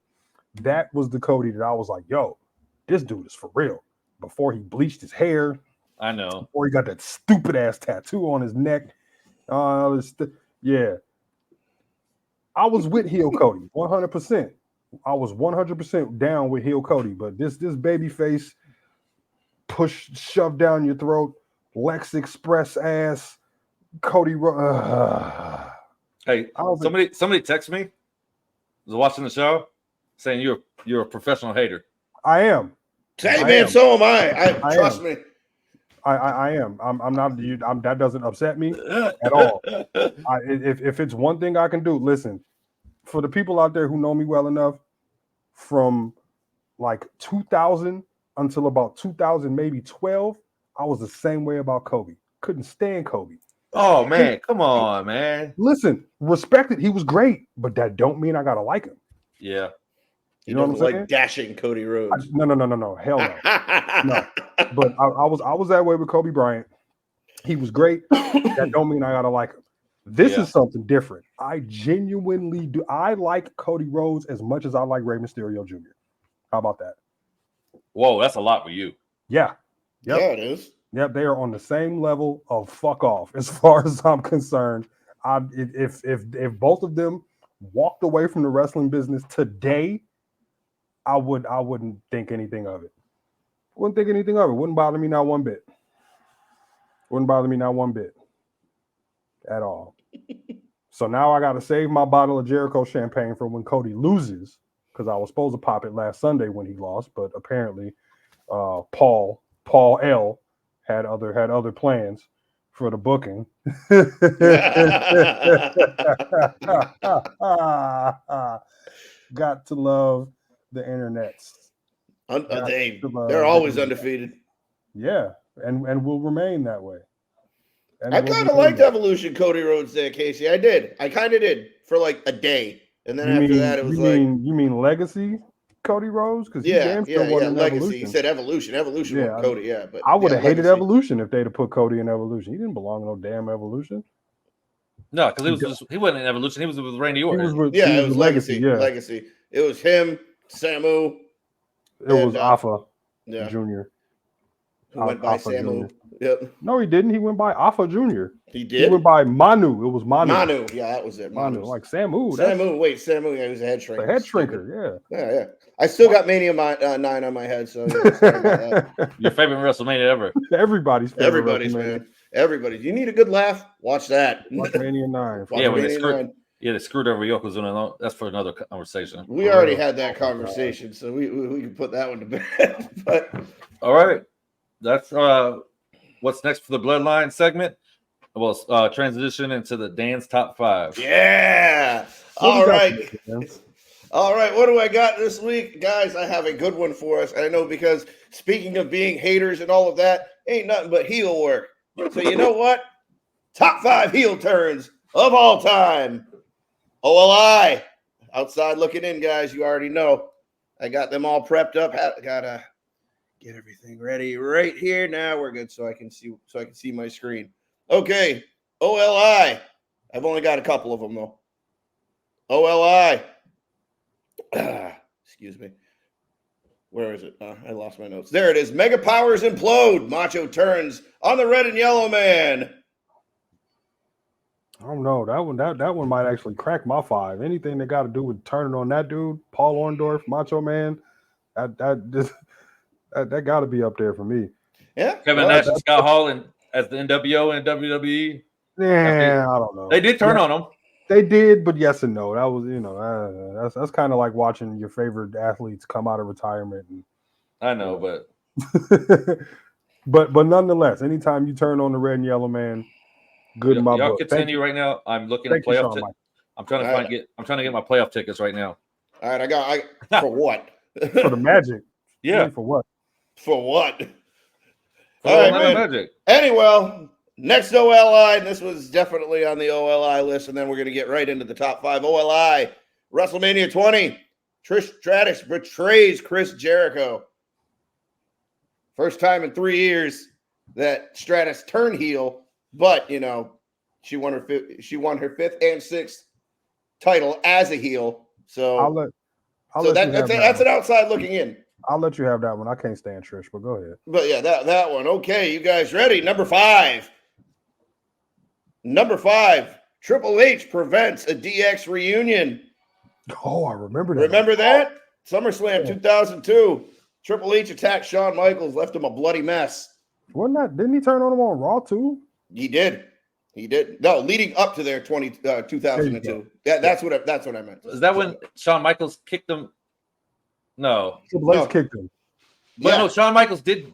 That was the Cody that I was like, yo, this dude is for real. Before he bleached his hair. I know. Before he got that stupid ass tattoo on his neck. Yeah. I was with heel Cody 100%. I was 100% down with heel Cody, but this baby face shove down your throat, Lex Express ass, Cody. Hey, somebody text me. Was watching the show, saying you're a professional hater. I am. Hey man, so am I. Trust me. I am. I'm not. That doesn't upset me at all. If it's one thing I can do, listen. For the people out there who know me well enough, from like 2000 until about 2000, maybe 12, I was the same way about Kobe. Couldn't stand Kobe. Oh man, come on, man. Listen, respect it. He was great, but that don't mean I gotta like him. Yeah. You know what I'm saying? Like dashing Cody Rhodes. No. Hell no. No. But I was that way with Kobe Bryant. He was great. That don't mean I gotta like him. This is something different. I genuinely do. I like Cody Rhodes as much as I like Rey Mysterio Jr. How about that? Whoa, that's a lot for you. Yeah. Yep. Yeah, it is. Yep, they are on the same level of fuck off as far as I'm concerned. If both of them walked away from the wrestling business today, I wouldn't think anything of it. Wouldn't think anything of it. Wouldn't bother me not one bit. Wouldn't bother me not one bit. At all. So now I got to save my bottle of Jericho champagne for when Cody loses, because I was supposed to pop it last Sunday when he lost, but apparently Paul L had other plans for the booking. Got to love the internets. They're always undefeated. Yeah, and will remain that way. I kind of liked Evolution Cody Rhodes there, Casey. I did. I kind of did for like a day, and then after that, it was you mean Legacy Cody Rhodes? Because Legacy. Evolution. He said Evolution. Evolution with Cody. Yeah, but I would have hated Evolution if they'd have put Cody in Evolution. He didn't belong in no damn Evolution. No, because he wasn't in Evolution. He was with Randy Orton. It was Legacy. Yeah. Legacy. It was him, Samu. It was Alpha Jr. Who went by Alpha Samu. Jr. Yep. No, he didn't. He went by Alpha Jr. He did? He went by Manu. It was Manu. Manu. Yeah, that was it. Manu. Like Samu. Samu. Yeah, he was a head shrinker. The head shrinker, Yeah. I still got Mania 9 on my head, so sorry about that. Your favorite WrestleMania ever. Everybody's man. Everybody's. You need a good laugh? Watch that. Watch Mania 9. They screwed over Yokozuna. That's for another conversation. We already had that conversation, so we can put that one to bed. But all right. That's what's next for the Bloodline segment. We'll transition into the Dan's top 5. Yeah. All right. All right, what do I got this week? Guys, I have a good one for us. I know because speaking of being haters and all of that, ain't nothing but heel work. So you know what? Top 5 heel turns of all time. OLI. Outside looking in, guys. You already know. I got them all prepped up. Gotta get everything ready right here. Now we're good, so I can see my screen. Okay, OLI. I've only got a couple of them though. OLI. Excuse me. Where is it? I lost my notes. There it is. Mega Powers implode. Macho turns on the red and yellow man. I don't know. That one might actually crack my 5. Anything that got to do with turning on that dude, Paul Orndorff, Macho Man, that got to be up there for me. Yeah. Kevin Nash and Scott Hall as the NWO and WWE. Yeah, I don't know. They did turn on them. They did, but yes and no. That was, that's kind of like watching your favorite athletes come out of retirement. I know, but but nonetheless, anytime you turn on the red and yellow man, good in my y'all book. continue right now. I'm looking at playoff. I'm trying to get my playoff tickets right now. All right, I for what? For the Magic. Yeah. For what? For what? All right, Magic. Anyway, next OLI, and this was definitely on the OLI list, and then we're going to get right into the top 5. OLI, WrestleMania 20. Trish Stratus betrays Chris Jericho. First time in 3 years that Stratus turned heel, but she won her 5th and 6th title as a heel. So that's an outside looking in. I'll let you have that one. I can't stand Trish, but go ahead. But yeah, that one. Okay, you guys ready? Number 5. Number 5. Triple H prevents a DX reunion. Oh, I remember that. Remember that? SummerSlam 2002. Triple H attacked Shawn Michaels, left him a bloody mess. Didn't he turn on him on Raw too? He did. No, leading up to their 2002. That's what I meant. Is that when Shawn Michaels kicked him? No. Triple H kicked him. But no, Shawn Michaels did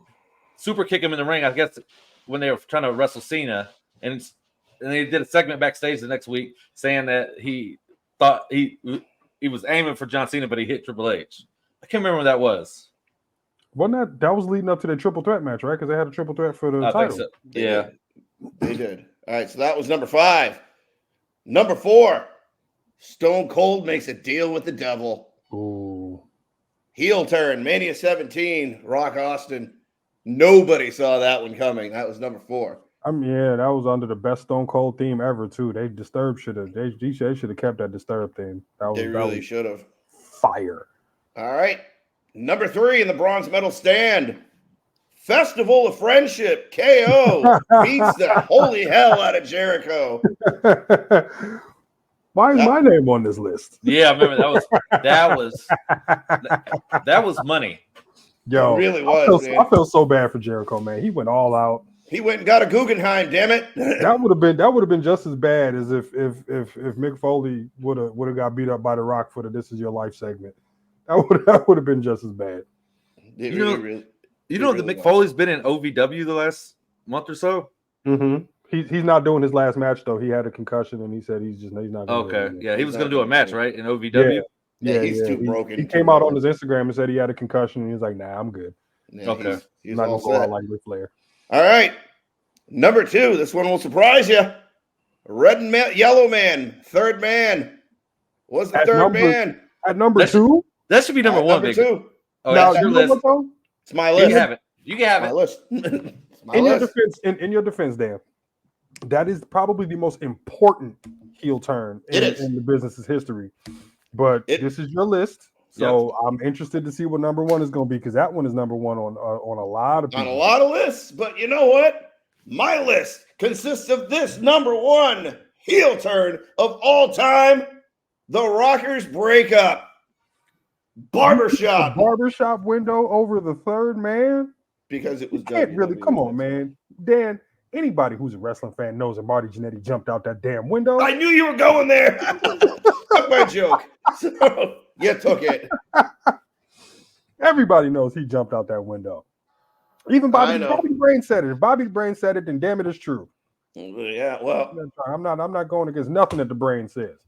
super kick him in the ring, I guess, when they were trying to wrestle Cena. And they did a segment backstage the next week saying that he thought he was aiming for John Cena, but he hit Triple H. I can't remember what that was. Wasn't that was leading up to their triple threat match, right? Because they had a triple threat for the title. Think so. Yeah. They did. All right, so that was number 5. Number 4, Stone Cold makes a deal with the devil. Ooh. Heel turn, Mania 17, Rock Austin. Nobody saw that one coming. That was number 4. That was under the best Stone Cold theme ever, too. They should have kept that Disturbed theme. They really should have. Fire. All right. Number 3 in the bronze medal stand. Festival of Friendship, KO beats the holy hell out of Jericho. Why is my name on this list? Yeah, I remember that was money. Yo, it really was. I felt so bad for Jericho, man. He went all out. He went and got a Guggenheim, damn it. That would have been just as bad as if Mick Foley would have got beat up by The Rock for the "This Is Your Life" segment. That would have been just as bad. Mick Foley's been in OVW the last month or so. Mm-hmm. He's not doing his last match though. He had a concussion and he said he's not. Okay, yeah, he was going to do a match right in OVW. Yeah, he's too broken. He came out on his Instagram and said he had a concussion and he was like, "Nah, I'm good." Yeah, okay, he's not gonna go out like Ric Flair. All right, number 2. This one will surprise you. Red and yellow man, third man. What's the third man? At number 2? That should be number 1. Number 2. Oh, that's your list. It's my list. You can have it. My list. In your defense, Dan, that is probably the most important heel turn in the business's history. But this is your list, so I'm interested to see what number 1 is going to be because that one is number 1 on a lot of people. On a lot of lists. But you know what? My list consists of this number 1 heel turn of all time: the Rockers breakup. Barbershop. Barbershop window over the third man? Because it was come on, man. Dan, anybody who's a wrestling fan knows that Marty Jannetty jumped out that damn window. I knew you were going there. Took my joke. So you took it. Everybody knows he jumped out that window. Even Bobby's brain said it. If Bobby's brain said it, then damn it, it's true. Yeah, well, I'm not going against nothing that the brain says.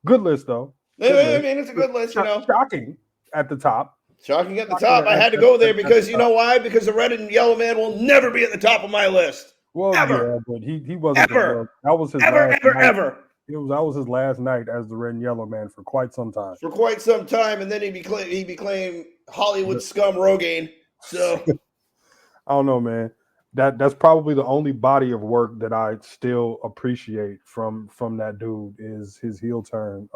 Good list though. I mean, it's a good list, Shocking at the top. Shocking at the top. I had to go there because you know why? Because the red and yellow man will never be at the top of my list. Well, ever. Yeah, but he wasn't. Ever. That was his Ever, last ever, night. ever. That was his last night as the red and yellow man for quite some time. And then he became Hollywood scum Rogaine. So I don't know, man. That's probably the only body of work that I still appreciate from that dude is his heel turn.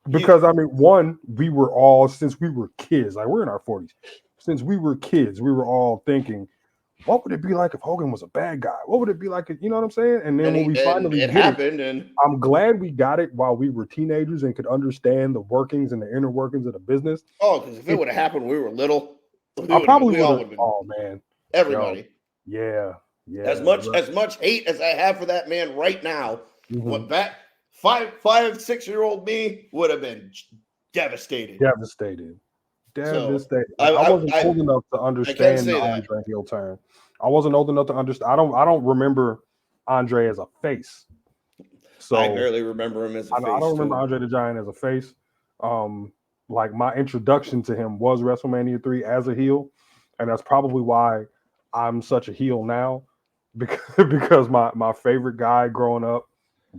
Because I mean, one, we were all, since we were kids, like we're in our 40s, since we were kids, we were all thinking, what would it be like if Hogan was a bad guy? What would it be like if, you know what I'm saying? And then when we finally it happened, and I'm glad we got it while we were teenagers and could understand the workings and the inner workings of the business. Oh, because if it would have happened when we were little, I probably would have. Oh man, everybody. Yeah. As much hate as I have for that man right now, what back 5-6-year-old me would have been devastated. So, I wasn't old enough to understand the Andre heel turn. I wasn't old enough to understand. I don't remember Andre as a face. So I barely remember him as a face. I don't remember Andre the Giant as a face. Like my introduction to him was WrestleMania 3 as a heel, and that's probably why I'm such a heel now, because my favorite guy growing up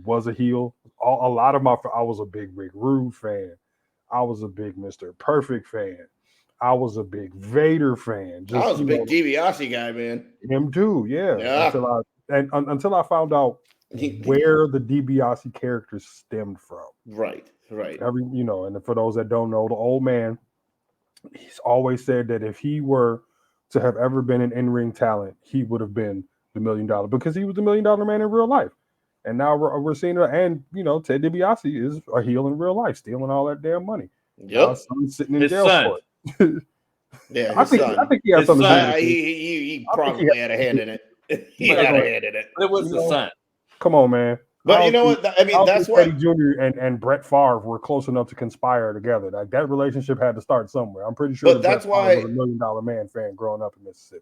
was a heel. I was a big Rick Rude fan. I was a big Mr. Perfect fan. I was a big Vader fan. I was a big DiBiase guy, man. Him too, yeah. Until I found out where the DiBiase character stemmed from. Right. And for those that don't know, the old man, he's always said that if he were to have ever been an in-ring talent, he would have been the $1 million, because he was the $1 million man in real life. And now we're seeing it, and Ted DiBiase is a heel in real life, stealing all that damn money. Yep, sitting in jail for it. Yeah, I think he had something to do with it. He probably had a hand in it. He had a hand in it. It was the son. Come on, man. But you know what? I mean, that's why Eddie Jr. and Brett Favre were close enough to conspire together. Like that relationship had to start somewhere. I'm pretty sure. But that's why I was a $1 million man fan growing up in Mississippi.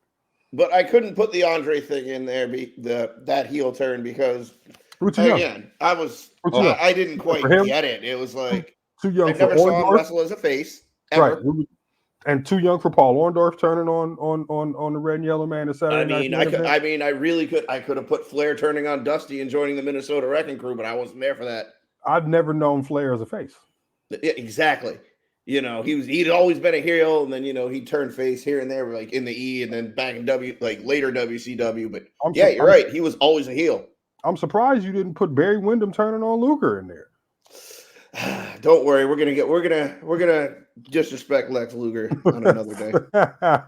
But I couldn't put the Andre thing in there, that heel turn, because again, I didn't quite get it. It was like too young. I never saw him wrestle as a face ever. Right. And too young for Paul Orndorff turning on the red and yellow man. I could have put Flair turning on Dusty and joining the Minnesota Wrecking Crew, but I wasn't there for that. I've never known Flair as a face. Yeah, exactly. He'd always been a heel, and then he turned face here and there, like in the E, and then back in later WCW. But you're right. He was always a heel. I'm surprised you didn't put Barry Windham turning on Luger in there. Don't worry, we're gonna disrespect Lex Luger on another day. But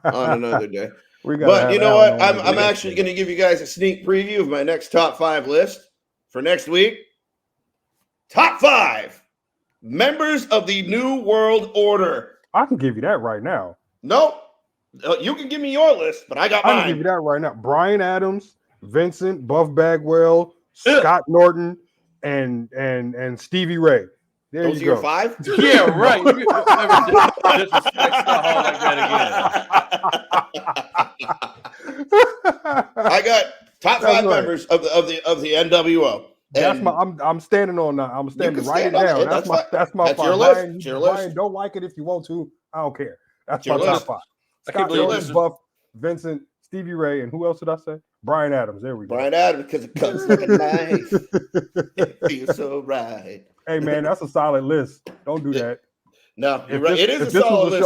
you know what? I'm actually gonna give you guys a sneak preview of my next top 5 list for next week. Top 5 members of the New World Order. I can give you that right now. Nope. You can give me your list, but I got mine. I can give you that right now. Brian Adams, Vincent, Buff Bagwell, Scott Norton, and Stevie Ray. Those are your 5? Yeah, right. You never disrespect Scott Hall like that again. I got top 5 members of the NWO. I'm standing on that. I'm standing right down. That's my That's five. your list. Brian, don't like it if you want to. I don't care. That's my list. top 5. Scott Norton, Buff, Vincent, Stevie Ray, and who else did I say? Brian Adams. There we go. Brian Adams, because it cuts like a knife. It feels so right. Hey man, that's a solid list. Don't do that. No, you're right. It is a solid list.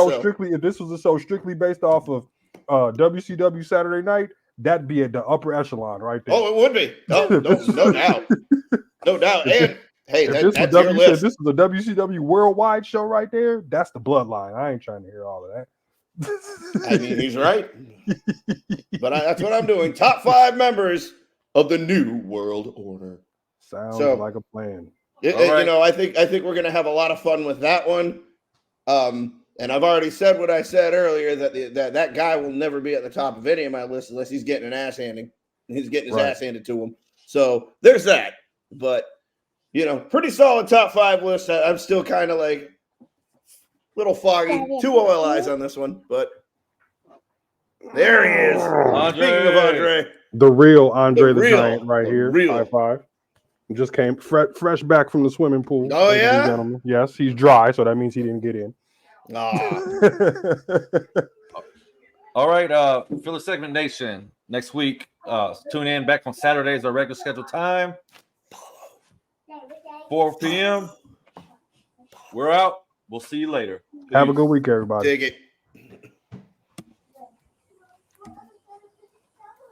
If this was a show strictly based off of WCW Saturday Night, that'd be at the upper echelon right there. Oh, it would be. No doubt. No doubt. And hey, that's your list. If this is a WCW worldwide show right there, that's the bloodline. I ain't trying to hear all of that. I mean, he's right. But that's what I'm doing. Top 5 members of the New World Order. Sounds like a plan. I think we're gonna have a lot of fun with that one. And I've already said what I said earlier, that guy will never be at the top of any of my lists unless he's getting an ass handing. He's getting his ass handed to him. So there's that. But pretty solid top 5 list. I'm still kind of like little foggy. 2 OLIs on this one, but there he is. Andre. Speaking of Andre, the real Andre the Giant right here. Real. High 5. Just came fresh back from the swimming pool. Oh, ladies and yeah? gentlemen. Yes, he's dry, so that means he didn't get in. All right, Philly Segment Nation. Next week, tune in back on Saturdays, our regular scheduled time. 4 p.m. We're out. We'll see you later. Have a Peace. good week, everybody. Dig it.